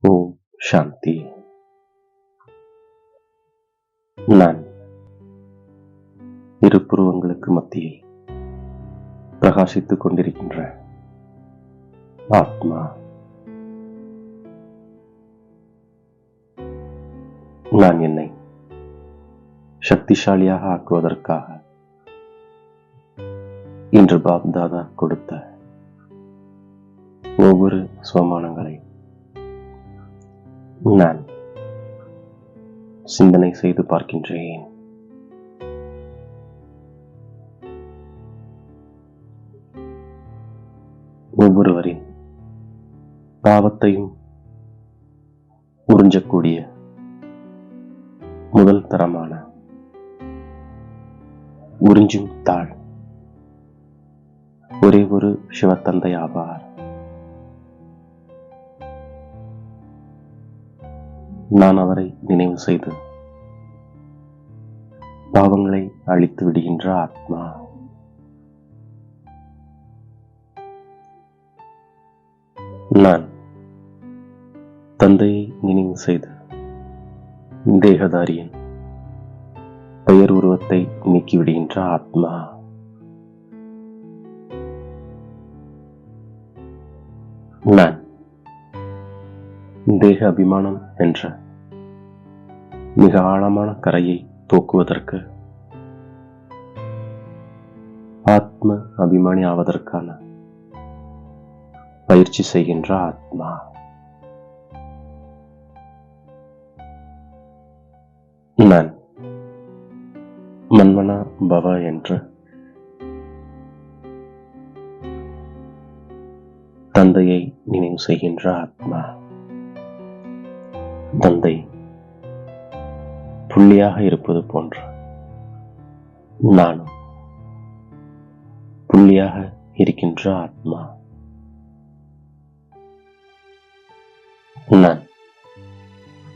ஓம் சாந்தி. நான் இரு புருவங்களுக்கு மத்தியில் பிரகாசித்துக் கொண்டிருக்கின்ற ஆத்மா. நான் என்னை சக்திசாலியாக ஆக்குவதற்காக இன்று பாப் தாதா கொடுத்த ஒவ்வொரு சுவமானங்களை நான் சிந்தனை செய்து பார்க்கின்றேன். ஒவ்வொருவரின் பாவத்தையும் உறிஞ்சக்கூடிய முதல் தரமான உறிஞ்சும் தாள் ஒரே ஒரு சிவத்தந்தை ஆவார். நான் அவரை நினைவு செய்து பாவங்களை அழித்து விடுகின்ற ஆத்மா. நான் தந்தையை நினைவு செய்து தேகதாரியின் பெயர் உருவத்தை நீக்கிவிடுகின்ற ஆத்மா. நான் தேக அபிமானம் என்ற மிக ஆழமான கரையை தூக்குவதற்கு, ஆத்ம அபிமானி ஆவதற்கான பயிற்சி செய்கின்ற ஆத்மா. நான் மன்மனா பவ என்று தந்தையை நினைவு செய்கின்ற ஆத்மா. தந்தை புள்ளியாக இருப்பது போன்று நானும் புள்ளியாக இருக்கின்ற ஆத்மா. நான்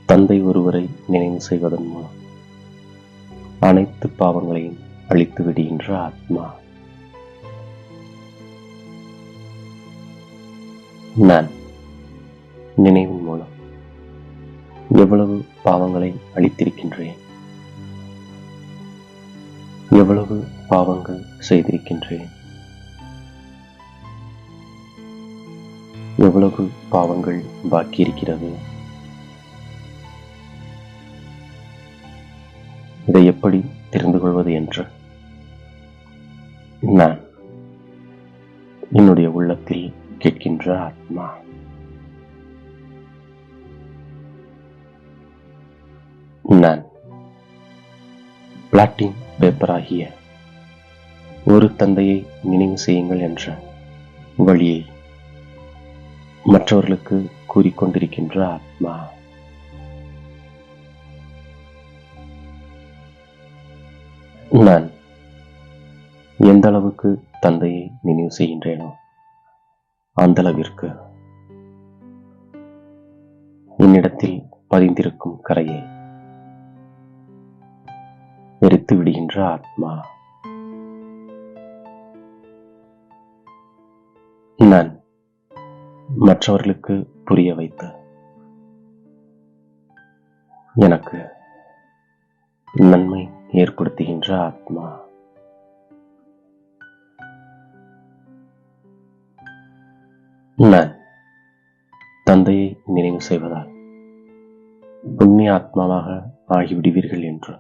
தந்தை ஒருவரை நினைவு செய்வதன் மூலம் அனைத்து பாவங்களையும் அழித்து விடுகின்ற ஆத்மா. நான் நினைவின் மூலம் எவ்வளவு பாவங்களை அழித்திருக்கின்றேன், எவ்வளவு பாவங்கள் செய்திருக்கின்றேன், எவ்வளவு பாவங்கள் பாக்கி இருக்கிறது, இதை எப்படி தெரிந்து கொள்வது என்று நான் என்னுடைய உள்ளத்தில் கேட்கின்ற ஆத்மா. நான் பிளாட்டின் பேப்பராகிய ஒரு தந்தையை நினைவு செய்யுங்கள் என்ற வழியை மற்றவர்களுக்கு கூறிக்கொண்டிருக்கின்ற ஆத்மா. நான் எந்த அளவுக்கு தந்தையை நினைவு செய்கின்றேனோ அந்த அளவிற்கு என்னிடத்தில் பதிந்திருக்கும் கரையை எரித்து விடுகின்ற ஆத்மா. நான் மற்றவர்களுக்கு புரிய வைத்து எனக்கு நன்மை ஏற்படுத்துகின்ற ஆத்மா. நான் தந்தையை நினைவு செய்வதால் புண்ணிய ஆத்மாவாக ஆகிவிடுவீர்கள் என்று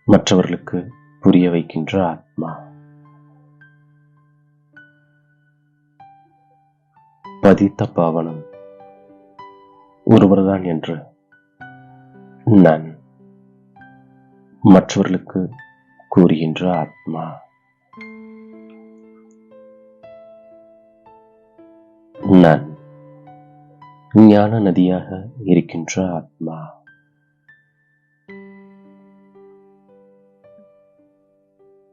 மற்றவர்களுக்கு புரிய வைக்கின்ற ஆத்மா. பதித்த பாவனம் ஒருவர்தான் என்று நான் மற்றவர்களுக்கு கூறுகின்ற ஆத்மா. நான் ஞான நதியாக இருக்கின்ற ஆத்மா.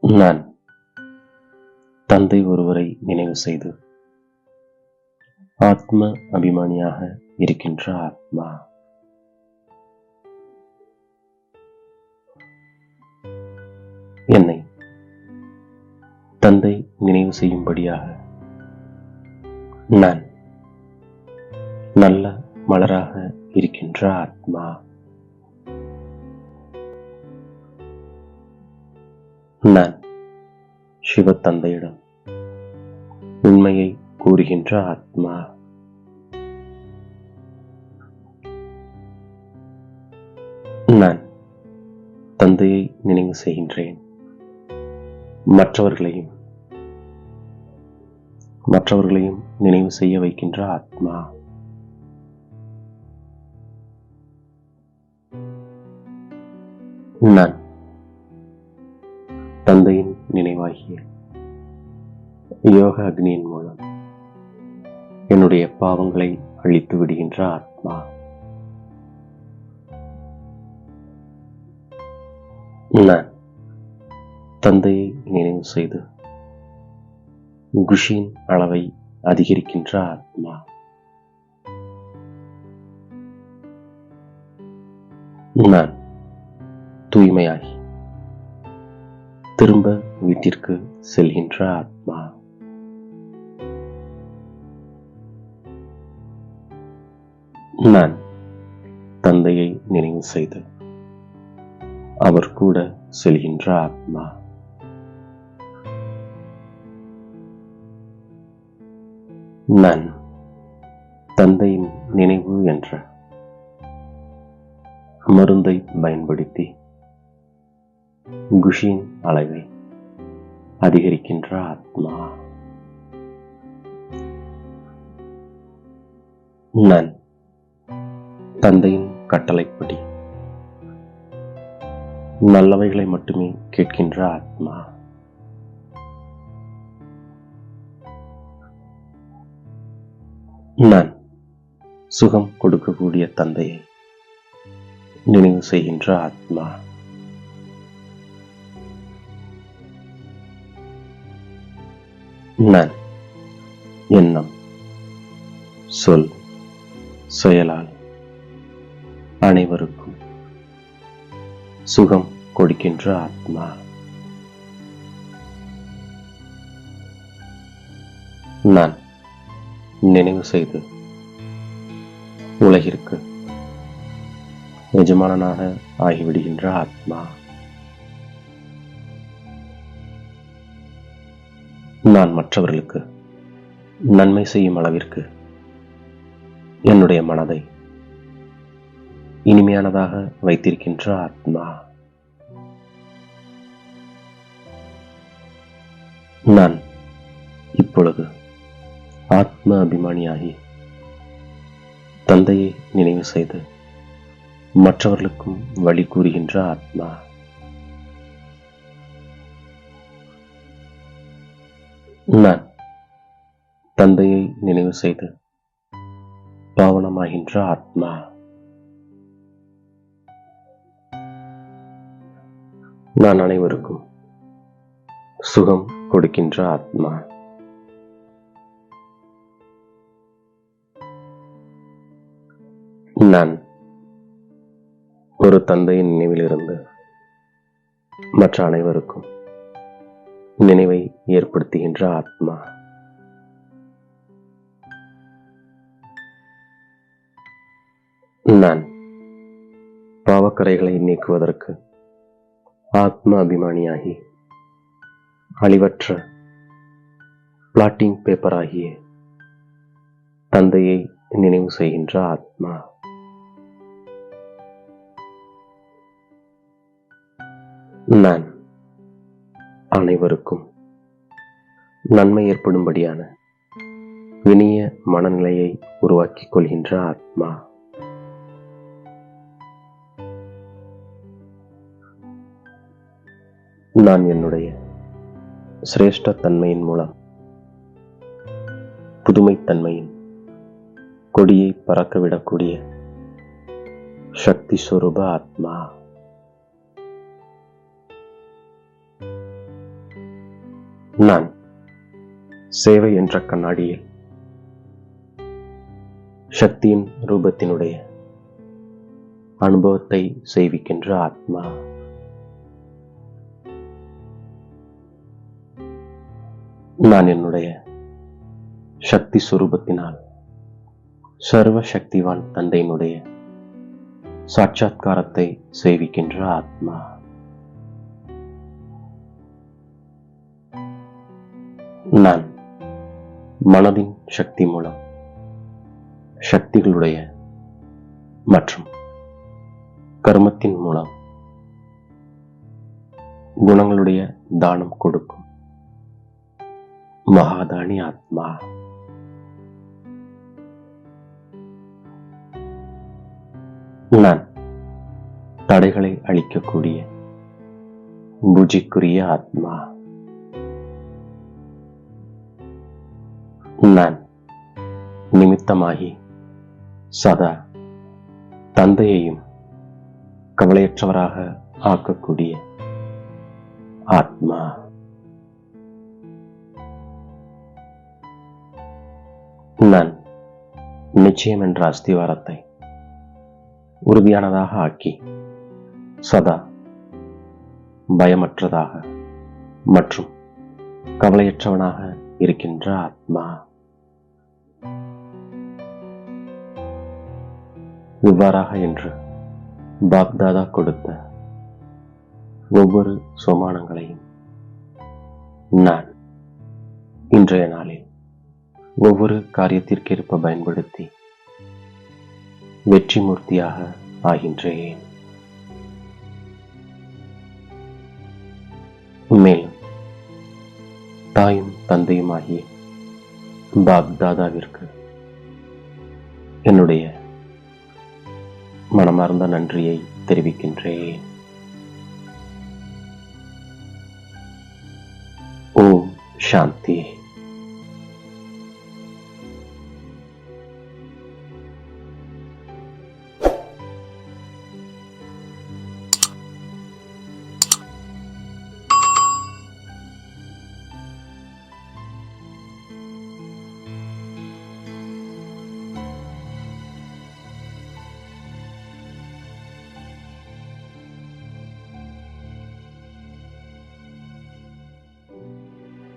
நான் தந்தை ஒருவரை நினைவு செய்து ஆத்ம அபிமானியாக இருக்கின்ற ஆத்மா. என்னை தந்தை நினைவு செய்யும்படியாக நான் நல்ல மலராக இருக்கின்ற ஆத்மா. நான் சிவ தந்தையிடம் உண்மையை கூறுகின்ற ஆத்மா. நான் தந்தையை நினைவு செய்கின்றேன். மற்றவர்களையும் நினைவு செய்ய வைக்கின்ற ஆத்மா. நான் தந்தையின் நினைவாகிய யோக அக்னியின் மூலம் என்னுடைய பாவங்களை அழித்து விடுகின்ற ஆத்மா. நான் தந்தையை நினைவு செய்து குஷியின் அளவை அதிகரிக்கின்ற ஆத்மா. நான் தூய்மையாகி திரும்ப வீட்டிற்கு செல்கின்ற ஆத்மா. நான் தந்தையை நினைவு செய்து அவர் கூட செல்கின்ற ஆத்மா. நான் தந்தையின் நினைவு என்ற மருந்தை பயன்படுத்தி குஷியின் அளவை அதிகரிக்கின்ற ஆத்மா. நான் தந்தையின் கட்டளைப்படி நல்லவைகளை மட்டுமே கேட்கின்ற ஆத்மா. நான் சுகம் கொடுக்கக்கூடிய தந்தையை நினைவு செய்கின்ற ஆத்மா. நான் எண்ணம், சொல், செயலால் அனைவருக்கும் சுகம் கொடுக்கின்ற ஆத்மா. நான் நினைவு செய்து உலகிற்கு எஜமானனாக ஆகிவிடுகின்ற ஆத்மா. நான் மற்றவர்களுக்கு நன்மை செய்யும் அளவிற்கு என்னுடைய மனதை இனிமையானதாக வைத்திருக்கின்ற ஆத்மா. நான் இப்பொழுது ஆத்ம அபிமானியாகி தந்தையை நினைவு செய்து மற்றவர்களுக்கும் வழி கூறுகின்ற ஆத்மா. நான் தந்தையை நினைவு செய்து பாவனமாகின்ற ஆத்மா. நான் அனைவருக்கும் சுகம் கொடுக்கின்ற ஆத்மா. நான் ஒரு தந்தையின் நினைவிலிருந்து மற்ற அனைவருக்கும் நினைவை ஏற்படுத்துகின்ற ஆத்மா. நான் பாவக்கரைகளை நீக்குவதற்கு ஆத்ம அபிமானியாகி அழிவற்ற பிளாட்டிங் பேப்பர் ஆகிய தந்தையை நினைவு செய்கின்ற ஆத்மா. நான் அனைவருக்கும் நன்மை ஏற்படும்படியான இனிய மனநிலையை உருவாக்கிக் கொள்கின்ற ஆத்மா. நான் என்னுடைய சிரேஷ்ட தன்மையின் மூலம் புதுமைத்தன்மையின் கொடியை பறக்கவிடக்கூடிய சக்தி சொரூப ஆத்மா. நான் சேவை என்ற கண்ணாடியில் சக்தியின் ரூபத்தினுடைய அனுபவத்தை செய்விக்கின்ற ஆத்மா. நான் என்னுடைய சக்தி சுரூபத்தினால் சர்வ சக்திவான் தந்தையினுடைய சாட்சாத்காரத்தை சேவிக்கின்ற ஆத்மா. நான் மனதின் சக்தி மூலம் சக்திகளுடைய மற்றும் கர்மத்தின் மூலம் குணங்களுடைய தானம் கொடுக்கும் மகாதானி ஆத்மா. நான் தடைகளை அழிக்கக்கூடிய பூஜைக்குரிய ஆத்மா. நான் நிமித்தமாகி சதா தந்தையையும் கவலையற்றவராக ஆக்கக்கூடிய ஆத்மா. நான் நிச்சயம் என்ற அஸ்திவாரத்தை உறுதியானதாக ஆக்கி சதா பயமற்றதாக மற்றும் கவலையற்றவனாக இருக்கின்ற ஆத்மா. இவ்வாறாக என்று பாப்தாதா கொடுத்த ஒவ்வொரு சோமானங்களையும் நான் இன்றைய நாளில் ஒவ்வொரு காரியத்திற்கேற்ப பயன்படுத்தி வெற்றி மூர்த்தியாக ஆகின்றேன். மேலும் தாயும் தந்தையுமாகிய பாப்தாதாவிற்கு என்னுடைய மனமார்ந்த நன்றியை தெரிவிக்கின்றேன். ஓம் சாந்தி.